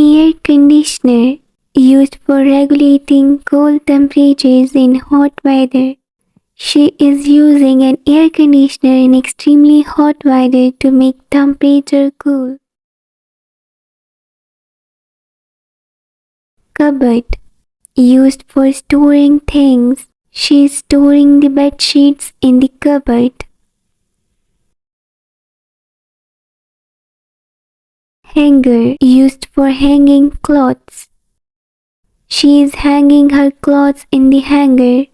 air conditioner used for regulating cold temperatures in hot weather. She is using an air conditioner in extremely hot weather to make temperature cool. Cupboard used for storing things. She is storing the bed sheets in the cupboard. Hanger used for hanging clothes. She is hanging her clothes in the hanger.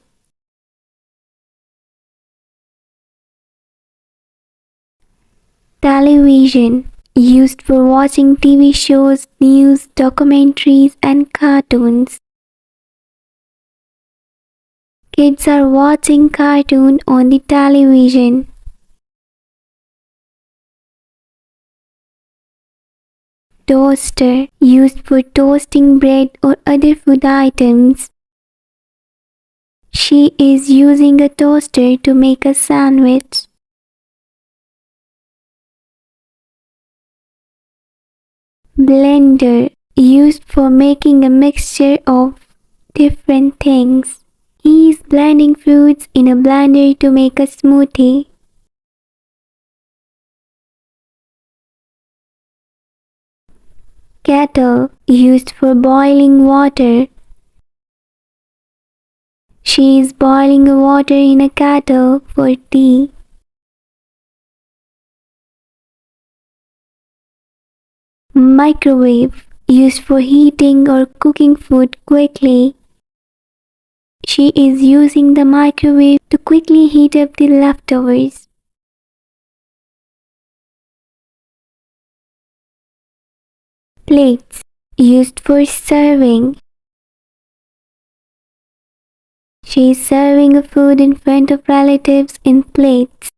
Television used for watching TV shows, news, documentaries, and cartoons. Kids are watching cartoon on the television. Toaster used for toasting bread or other food items. She is using a toaster to make a sandwich. Blender used for making a mixture of different things. He is blending fruits in a blender to make a smoothie. Kettle used for boiling water. She is boiling water in a kettle for tea. Microwave used for heating or cooking food quickly. She is using the microwave to quickly heat up the leftovers. Plates used for serving. She is serving food in front of relatives in plates.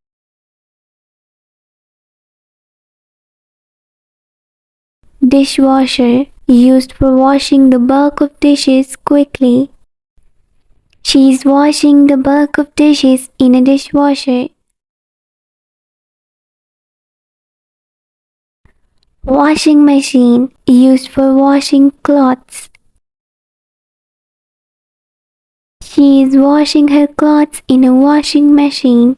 Dishwasher used for washing the bulk of dishes quickly. She is washing the bulk of dishes in a dishwasher. Washing machine used for washing clothes. She is washing her clothes in a washing machine.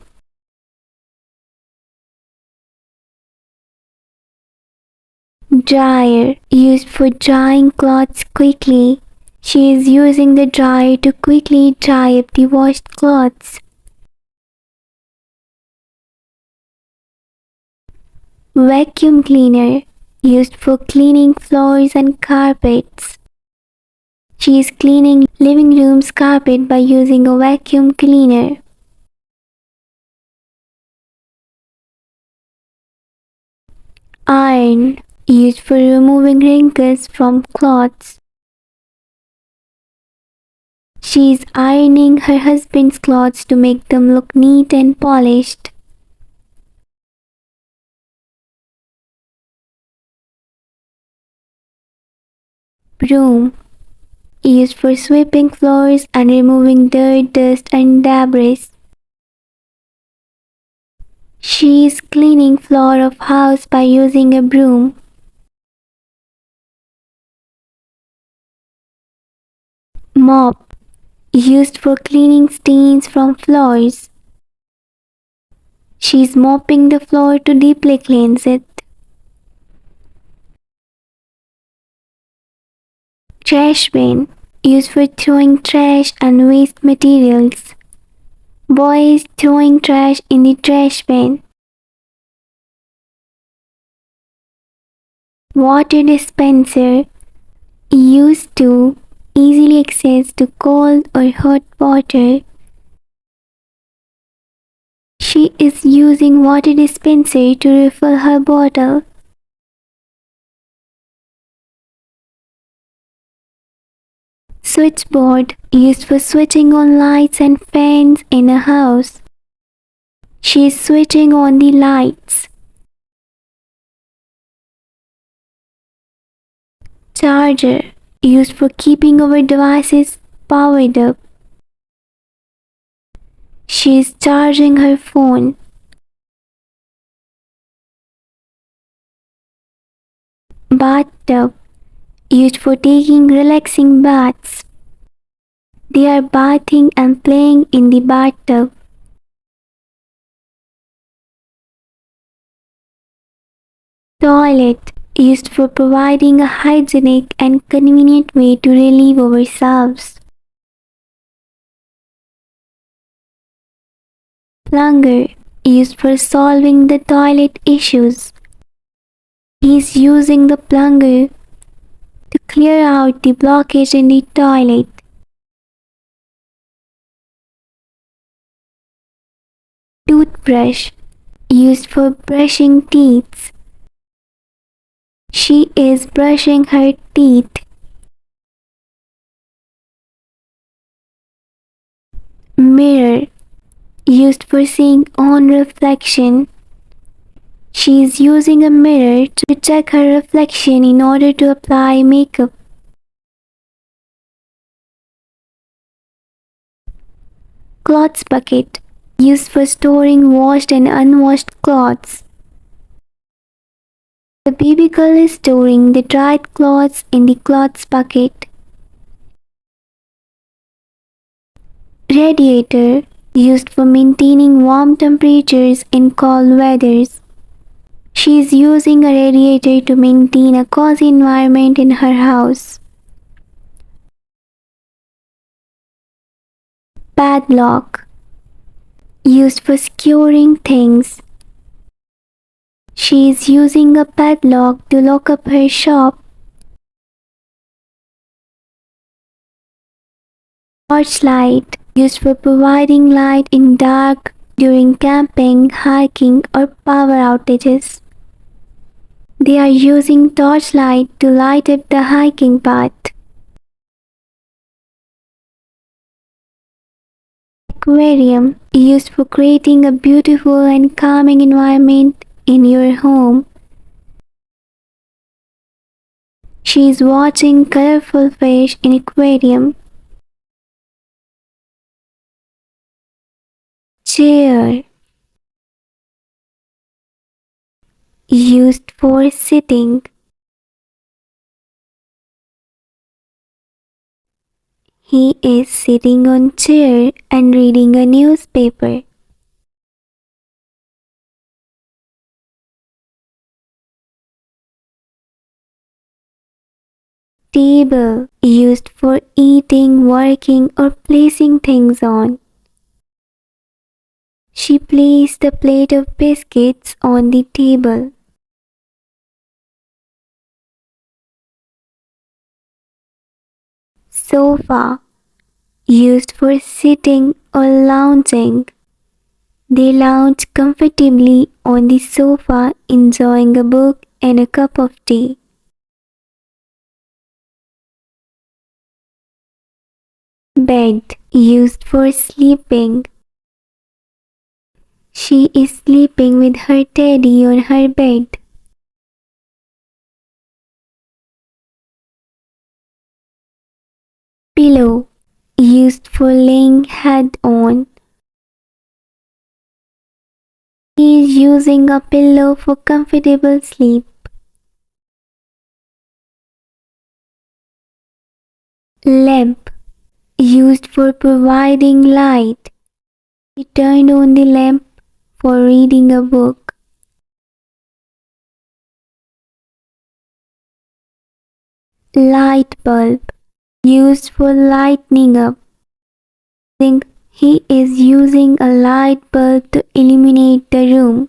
Dryer used for drying clothes quickly. She is using the dryer to quickly dry up the washed clothes. Vacuum cleaner used for cleaning floors and carpets. She is cleaning living room's carpet by using a vacuum cleaner. Iron used for removing wrinkles from clothes. She is ironing her husband's clothes to make them look neat and polished. Broom used for sweeping floors and removing dirt, dust, and debris. She is cleaning floor of house by using a broom. Mop used for cleaning stains from floors. She is mopping the floor to deeply cleanse it. Trash bin used for throwing trash and waste materials. Boy is throwing trash in the trash bin. Water dispenser used to easily access to cold or hot water. She is using water dispenser to refill her bottle. Switchboard used for switching on lights and fans in a house. She is switching on the lights. Charger used for keeping our devices powered up. She is charging her phone. Bathtub used for taking relaxing baths. They are bathing and playing in the bathtub. Toilet, used for providing a hygienic and convenient way to relieve ourselves. Plunger, used for solving the toilet issues. He is using the plunger to clear out the blockage in the toilet. Toothbrush, used for brushing teeth. She is brushing her teeth. Mirror, used for seeing own reflection. She is using a mirror to check her reflection in order to apply makeup. Clothes bucket, used for storing washed and unwashed clothes. The baby girl is storing the dried clothes in the clothes bucket. Radiator, used for maintaining warm temperatures in cold weathers. She is using a radiator to maintain a cozy environment in her house. Padlock, used for securing things. She is using a padlock to lock up her shop. Torchlight, used for providing light in dark during camping, hiking, or power outages. They are using torchlight to light up the hiking path. Aquarium, used for creating a beautiful and calming environment in your home. She is watching colorful fish in aquarium. Chair, used for sitting. He is sitting on chair and reading a newspaper. Table, used for eating, working, or placing things on. She placed a plate of biscuits on the table. Sofa, used for sitting or lounging. They lounge comfortably on the sofa, enjoying a book and a cup of tea. Bed, used for sleeping. She is sleeping with her teddy on her bed. Pillow, used for laying head on. He is using a pillow for comfortable sleep. Lamp, used for providing light. He turned on the lamp for reading a book. Light bulb, used for lighting up. Think he is using a light bulb to illuminate the room.